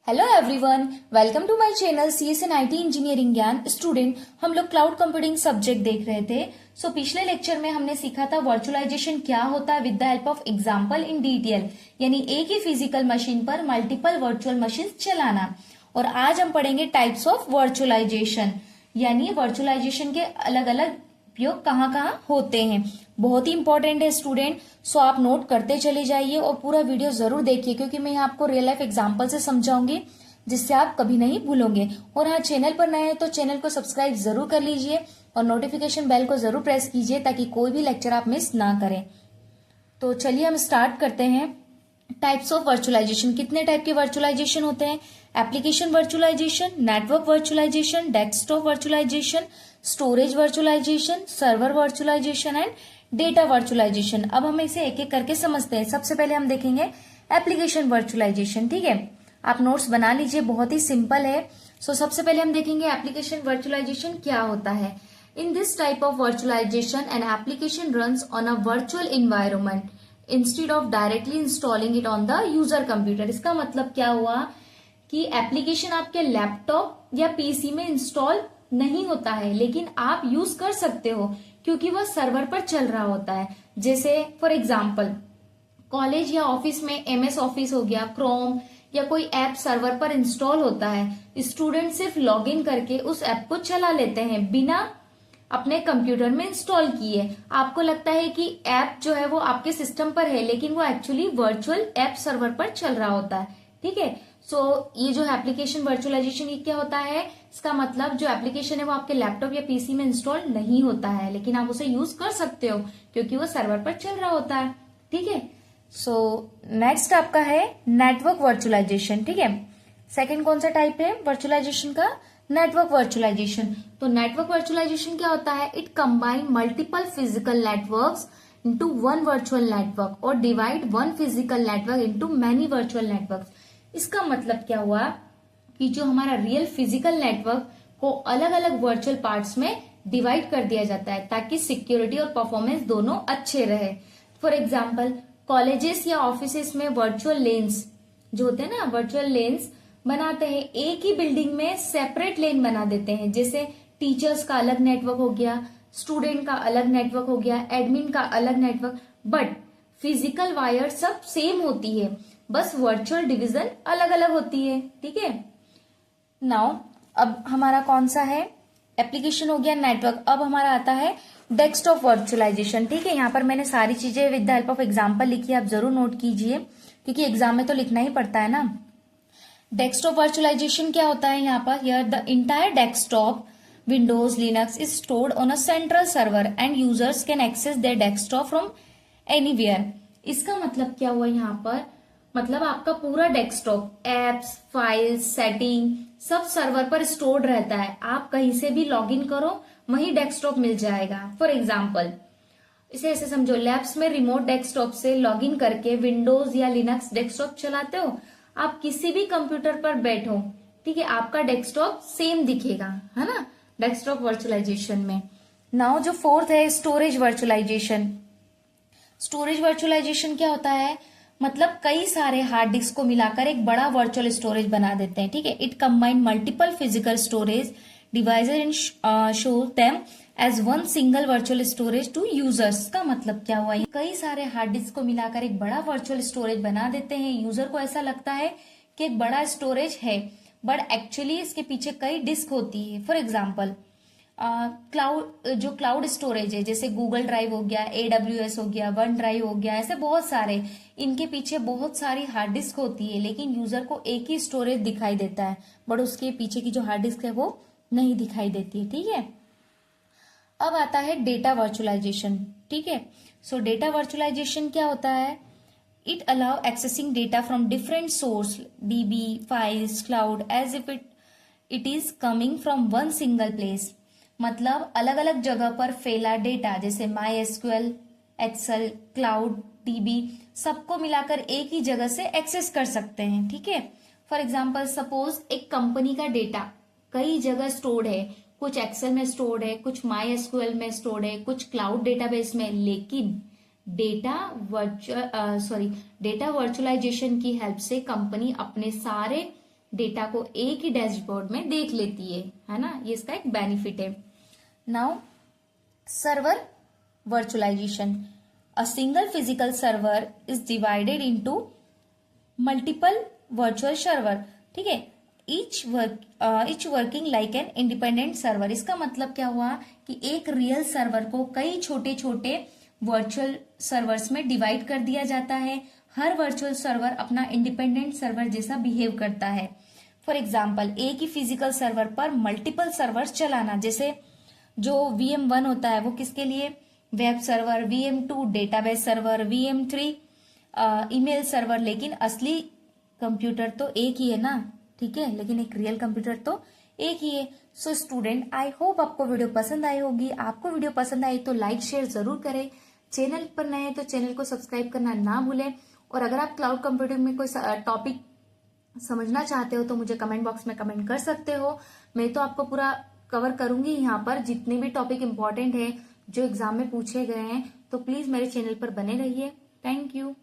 Hello everyone, welcome to my channel CSN IT engineering ज्ञान। Student, हम लोग cloud computing subject देख रहे थे। पिछले लेक्चर में हमने सीखा था वर्चुअलाइजेशन क्या होता है with the help of example in detail, यानी एक ही फिजिकल मशीन पर मल्टीपल वर्चुअल मशीन चलाना। और आज हम पढ़ेंगे टाइप्स ऑफ वर्चुअलाइजेशन, यानी वर्चुअलाइजेशन के अलग अलग उपयोग कहाँ कहाँ होते हैं। बहुत ही इंपॉर्टेंट है स्टूडेंट, आप नोट करते चले जाइए और पूरा वीडियो जरूर देखिए, क्योंकि मैं आपको रियल लाइफ एग्जांपल से समझाऊंगी जिससे आप कभी नहीं भूलोगे। और हाँ, चैनल पर नए हैं तो चैनल को सब्सक्राइब जरूर कर लीजिए और नोटिफिकेशन बेल को जरूर प्रेस कीजिए ताकि कोई भी लेक्चर आप मिस ना करें। तो चलिए हम स्टार्ट करते हैं। टाइप्स ऑफ वर्चुअलाइजेशन, कितने टाइप के वर्चुअलाइजेशन होते हैं? Application virtualization, network virtualization, desktop virtualization, storage virtualization, server virtualization and data virtualization. अब हम इसे एक एक करके समझते हैं। सबसे पहले हम देखेंगे एप्लीकेशन वर्चुअलाइजेशन। ठीक है, आप नोट्स बना लीजिए, बहुत ही सिंपल है। सबसे पहले हम देखेंगे एप्लीकेशन वर्चुअलाइजेशन क्या होता है। In this type of virtualization an application runs on a virtual environment instead of directly installing it on the user computer. इसका मतलब क्या हुआ कि एप्लीकेशन आपके लैपटॉप या पीसी में इंस्टॉल नहीं होता है, लेकिन आप यूज कर सकते हो क्योंकि वह सर्वर पर चल रहा होता है। जैसे फॉर एग्जाम्पल, कॉलेज या ऑफिस में MS ऑफिस हो गया, क्रोम या कोई ऐप सर्वर पर इंस्टॉल होता है। स्टूडेंट सिर्फ लॉगिन करके उस ऐप को चला लेते हैं बिना अपने कंप्यूटर में इंस्टॉल किए। आपको लगता है कि ऐप जो है वो आपके सिस्टम पर है, लेकिन वो एक्चुअली वर्चुअल ऐप सर्वर पर चल रहा होता है। ठीक है, ये जो एप्लीकेशन वर्चुअलाइजेशन ये क्या होता है, इसका मतलब जो एप्लीकेशन है वो आपके लैपटॉप या पीसी में इंस्टॉल नहीं होता है, लेकिन आप उसे यूज कर सकते हो क्योंकि वो सर्वर पर चल रहा होता है। ठीक है, नेक्स्ट आपका है नेटवर्क वर्चुअलाइजेशन। ठीक है, सेकंड कौन सा टाइप है वर्चुअलाइजेशन का? Network virtualisation. तो नेटवर्क वर्चुअलाइजेशन क्या होता है? It combine multiple physical networks into one virtual network और divide one physical network into many virtual network. इसका मतलब क्या हुआ कि जो हमारा रियल फिजिकल नेटवर्क को अलग अलग वर्चुअल पार्ट्स में डिवाइड कर दिया जाता है ताकि सिक्योरिटी और परफॉर्मेंस दोनों अच्छे रहे। फॉर एग्जाम्पल, कॉलेजेस या ऑफिसेस में वर्चुअल लेन्स जो होते हैं ना, वर्चुअल लेन्स बनाते हैं। एक ही बिल्डिंग में सेपरेट लेन बना देते हैं। जैसे टीचर्स का अलग नेटवर्क हो गया, स्टूडेंट का अलग नेटवर्क हो गया, एडमिन का अलग नेटवर्क, बट फिजिकल वायर सब सेम होती है, बस वर्चुअल डिवीजन अलग अलग होती है। ठीक है, नाउ अब हमारा कौन सा है? एप्लीकेशन हो गया, नेटवर्क। अब हमारा आता है डेस्कटॉप वर्चुअलाइजेशन। ठीक है, यहाँ पर मैंने सारी चीजें with the help of example लिखी है, आप जरूर नोट कीजिए क्योंकि एग्जाम में तो लिखना ही पड़ता है ना। डेस्कटॉप वर्चुअलाइजेशन क्या होता है? यहाँ पर here the entire desktop Windows, Linux is stored on a central server and users can access their desktop from anywhere। इसका मतलब क्या हुआ यहाँ पर? मतलब आपका पूरा डेस्कटॉप, एप्स, फाइल्स, सेटिंग सब सर्वर पर स्टोर्ड रहता है। आप कहीं से भी लॉगिन करो, वहीं डेस्कटॉप मिल जाएगा। फॉर एग्जाम्पल, इसे ऐसे समझो, लैब्स में रिमोट डेस्कटॉप से लॉगिन करके विंडोज या लिनक्स डेस्कटॉप चलाते हो। आप किसी भी कंप्यूटर पर बैठो, ठीक है, आपका डेस्कटॉप सेम दिखेगा, है ना, डेस्कटॉप वर्चुअलाइजेशन में। नाउ जो फोर्थ है स्टोरेज वर्चुअलाइजेशन। स्टोरेज वर्चुअलाइजेशन क्या होता है? मतलब कई सारे हार्ड डिस्क को मिलाकर एक बड़ा वर्चुअल स्टोरेज बना देते हैं। ठीक है, it combine multiple physical storage devices and show them as one single virtual storage to users. का मतलब क्या हुआ? कई सारे हार्ड डिस्क को मिलाकर एक बड़ा वर्चुअल स्टोरेज बना देते हैं। यूजर को ऐसा लगता है कि एक बड़ा स्टोरेज है, बट एक्चुअली इसके पीछे कई डिस्क होती है। फॉर एग्जाम्पल, क्लाउड स्टोरेज है, जैसे गूगल ड्राइव हो गया, AWS हो गया, वन ड्राइव हो गया, ऐसे बहुत सारे, इनके पीछे बहुत सारी हार्ड डिस्क होती है, लेकिन यूजर को एक ही स्टोरेज दिखाई देता है, बट उसके पीछे की जो हार्ड डिस्क है वो नहीं दिखाई देती है। ठीक है, अब आता है डेटा वर्चुअलाइजेशन। ठीक है, डेटा वर्चुअलाइजेशन क्या होता है? It allow accessing data from different source, DB, files, cloud, as if it is coming from one single place। मतलब अलग अलग जगह पर फैला डेटा, जैसे MySQL, Excel, क्लाउड, DB, सबको मिलाकर एक ही जगह से एक्सेस कर सकते हैं। ठीक है, फॉर एग्जाम्पल, सपोज एक कंपनी का डेटा कई जगह स्टोर्ड है, कुछ एक्सेल में स्टोर्ड है, कुछ MySQL में स्टोर्ड है, कुछ क्लाउड डेटाबेस में, लेकिन डेटा वर्चुअलाइजेशन की हेल्प से कंपनी अपने सारे डेटा को एक ही डैशबोर्ड में देख लेती है ना, ये इसका एक बेनिफिट है। Now server virtualization, a single physical server is divided into multiple virtual server, ठीक है, each working like an independent server. इसका मतलब क्या हुआ कि एक रियल सर्वर को कई छोटे छोटे वर्चुअल सर्वर्स में डिवाइड कर दिया जाता है। हर वर्चुअल सर्वर अपना इंडिपेंडेंट सर्वर जैसा बिहेव करता है। फॉर एग्जाम्पल, एक ही फिजिकल सर्वर पर मल्टीपल सर्वर्स चलाना, जैसे जो VM1 होता है वो किसके लिए, web server, VM2 database server, VM3 email server, लेकिन असली कंप्यूटर तो एक ही है ना, ठीक है, लेकिन एक रियल कंप्यूटर तो एक ही है। सो स्टूडेंट, आई होप आपको वीडियो पसंद आई होगी। आपको वीडियो पसंद आई तो लाइक शेयर जरूर करें। चैनल पर नए हैं तो चैनल को सब्सक्राइब करना ना भूलें। और अगर आप क्लाउड कंप्यूटिंग में कोई टॉपिक समझना चाहते हो तो मुझे कमेंट बॉक्स में कमेंट कर सकते हो। मैं तो आपको पूरा कवर करूंगी यहाँ पर, जितने भी टॉपिक इंपॉर्टेंट है जो एग्जाम में पूछे गए हैं। तो प्लीज मेरे चैनल पर बने रहिए। Thank you.